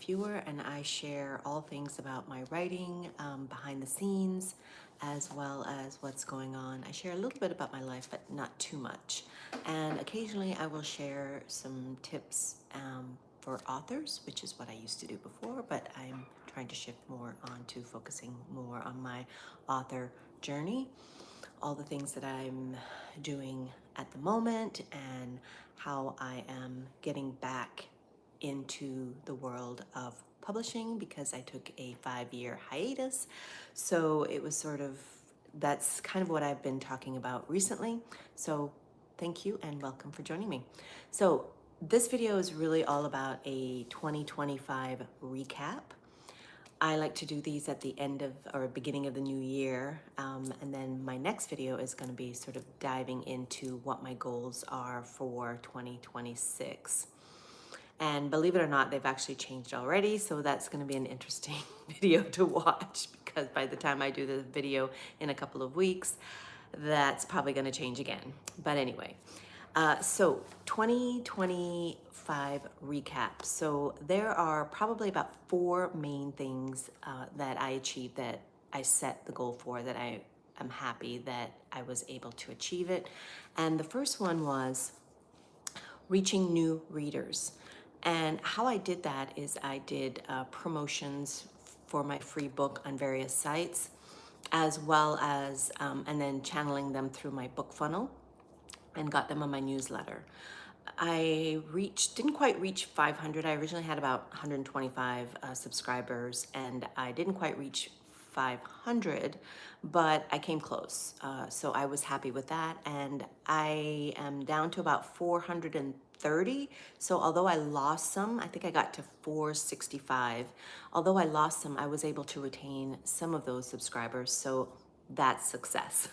Feuer, and I share all things about my writing, behind the scenes, as well as what's going on. I share a little bit about my life, but not too much. And occasionally I will share some tips for authors, which is what I used to do before, but I'm trying to shift more onto focusing more on my author journey, all the things that I'm doing at the moment, and how I am getting back into the world of publishing because I took a 5-year hiatus. So it was sort of, that's kind of what I've been talking about recently. So thank you and welcome for joining me. So this video is really all about a 2025 recap. I like to do these at the end of or beginning of the new year. And then my next video is going to be sort of diving into what my goals are for 2026. And believe it or not, they've actually changed already. So that's going to be an interesting video to watch because by the time I do the video in a couple of weeks, that's probably going to change again. But anyway, so 2025 recap. So there are probably about 4 main things that I achieved, that I set the goal for, that I am happy that I was able to achieve it. And the first one was reaching new readers. And how I did that is I did promotions for my free book on various sites, as well as, and then channeling them through my book funnel and got them on my newsletter. Didn't quite reach 500. I originally had about 125 subscribers, and I didn't quite reach 500, but I came close. So I was happy with that, and I am down to about 430. So although I lost some, I think I got to 465. Although I lost some, I was able to retain some of those subscribers. So that's success.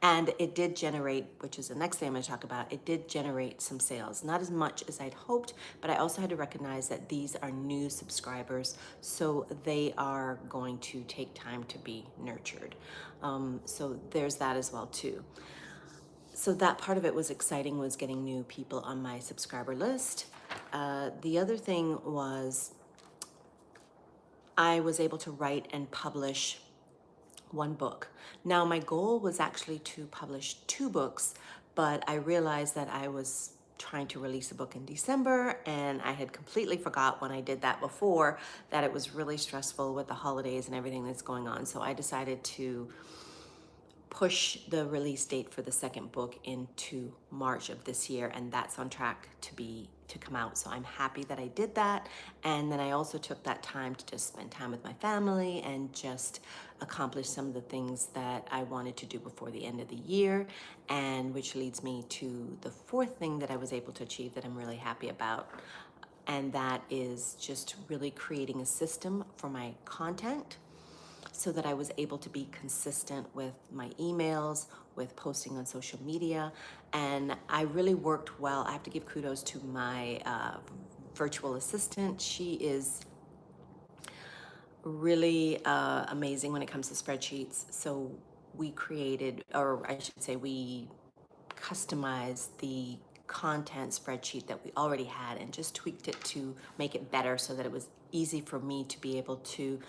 And it did generate, which is the next thing I'm going to talk about, it did generate some sales. Not as much as I'd hoped, but I also had to recognize that these are new subscribers, so they are going to take time to be nurtured. So there's that as well too. So that part of it was exciting, was getting new people on my subscriber list. The other thing was I was able to write and publish 1 book. Now, my goal was actually to publish 2 books, but I realized that I was trying to release a book in December, and I had completely forgot when I did that before that it was really stressful with the holidays and everything that's going on. So I decided to push the release date for the 2nd book into March of this year, and that's on track to come out. So I'm happy that I did that. And then I also took that time to just spend time with my family and just accomplish some of the things that I wanted to do before the end of the year, and which leads me to the 4th thing that I was able to achieve that I'm really happy about. And that is just really creating a system for my content, so that I was able to be consistent with my emails, with posting on social media. And I really worked well. I have to give kudos to my virtual assistant. She is really amazing when it comes to spreadsheets. So we created, or I should say we customized the content spreadsheet that we already had and just tweaked it to make it better so that it was easy for me to be able to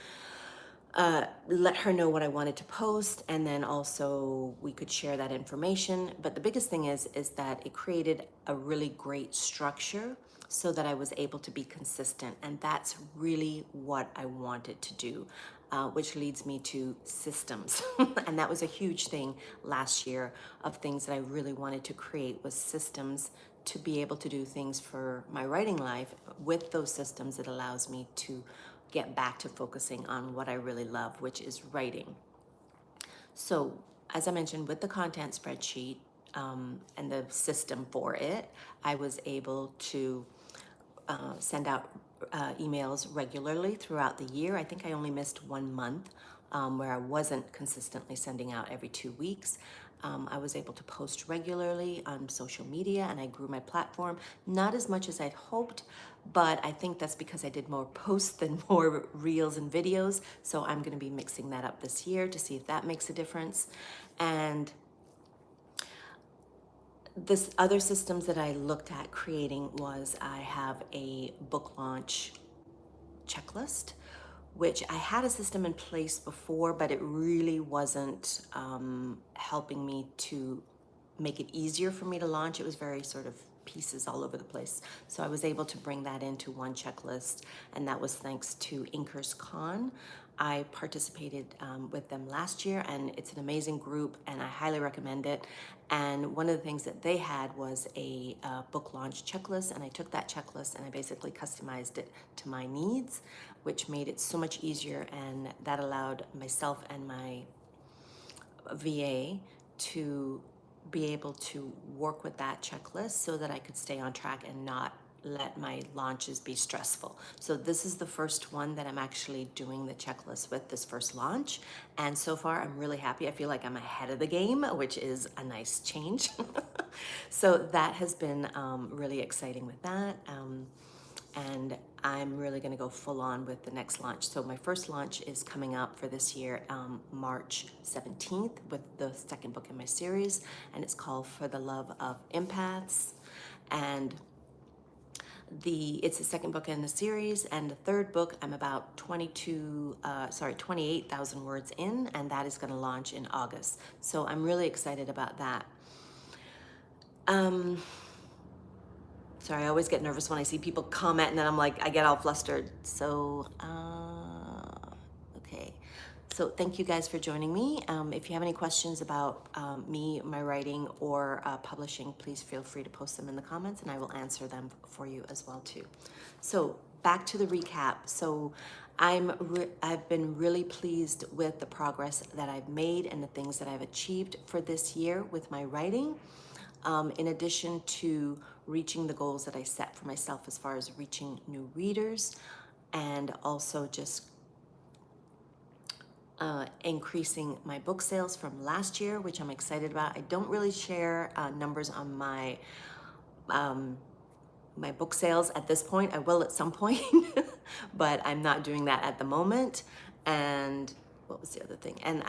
let her know what I wanted to post, and then also we could share that information. But the biggest thing is that it created a really great structure so that I was able to be consistent, and that's really what I wanted to do, which leads me to systems. And that was a huge thing last year, of things that I really wanted to create, was systems to be able to do things for my writing life. With those systems, it allows me to get back to focusing on what I really love, which is writing. So as I mentioned, with the content spreadsheet and the system for it, I was able to send out emails regularly throughout the year. I think I only missed 1 month where I wasn't consistently sending out every 2 weeks. I was able to post regularly on social media, and I grew my platform, not as much as I'd hoped, but I think that's because I did more posts than more reels and videos. So I'm going to be mixing that up this year to see if that makes a difference. And this other systems that I looked at creating was, I have a book launch checklist, which I had a system in place before, but it really wasn't helping me to make it easier for me to launch. It was very sort of pieces all over the place. So I was able to bring that into one checklist, and that was thanks to Inkers Con. I participated with them last year, and it's an amazing group, and I highly recommend it. And one of the things that they had was a book launch checklist, and I took that checklist and I basically customized it to my needs, which made it so much easier, and that allowed myself and my VA to be able to work with that checklist so that I could stay on track and not let my launches be stressful. So this is the first one that I'm actually doing the checklist with, this first launch. And so far I'm really happy. I feel like I'm ahead of the game, which is a nice change. So that has been really exciting with that. And I'm really going to go full on with the next launch. So my first launch is coming up for this year, March 17th, with the second book in my series, and it's called For the Love of Empaths. And it's the second book in the series, and the third book I'm about 28,000 words in, and that is going to launch in August. So I'm really excited about that. Sorry, I always get nervous when I see people comment, and then I'm like, I get all flustered. So, okay. So thank you guys for joining me. If you have any questions about me, my writing, or publishing, please feel free to post them in the comments, and I will answer them for you as well too. So back to the recap. So I've been really pleased with the progress that I've made and the things that I've achieved for this year with my writing. In addition to reaching the goals that I set for myself as far as reaching new readers, and also just increasing my book sales from last year, which I'm excited about. I don't really share numbers on my my book sales at this point. I will at some point, but I'm not doing that at the moment. And what was the other thing? And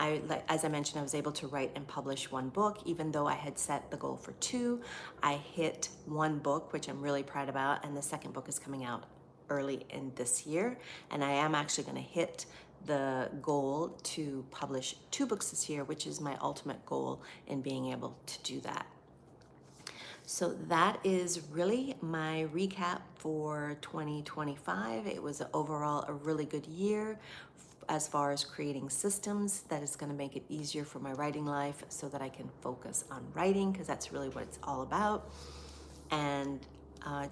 as I mentioned, I was able to write and publish one book, even though I had set the goal for 2. I hit 1 book, which I'm really proud about, and the second book is coming out early in this year. And I am actually going to hit the goal to publish 2 books this year, which is my ultimate goal in being able to do that. So that is really my recap for 2025. It was overall a really good year as far as creating systems that is going to make it easier for my writing life so that I can focus on writing, because that's really what it's all about. And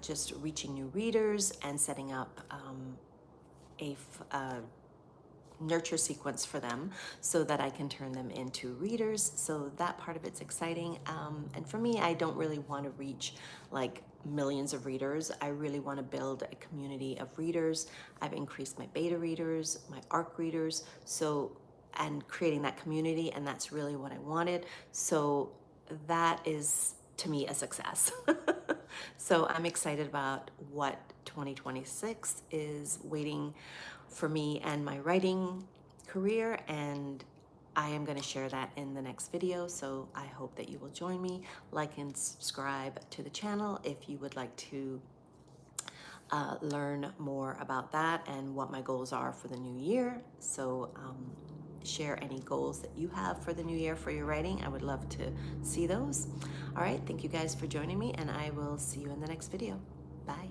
just reaching new readers and setting up a nurture sequence for them so that I can turn them into readers. So that part of it's exciting. And for me, I don't really want to reach like millions of readers. I really want to build a community of readers. I've increased my beta readers, my ARC readers, and creating that community, and that's really what I wanted. So that is, to me, a success. So I'm excited about what 2026 is waiting for me and my writing career, and I am going to share that in the next video. So I hope that you will join me, like and subscribe to the channel if you would like to learn more about that and what my goals are for the new year. So share any goals that you have for the new year for your writing. I would love to see those. All right, thank you guys for joining me, and I will see you in the next video. Bye.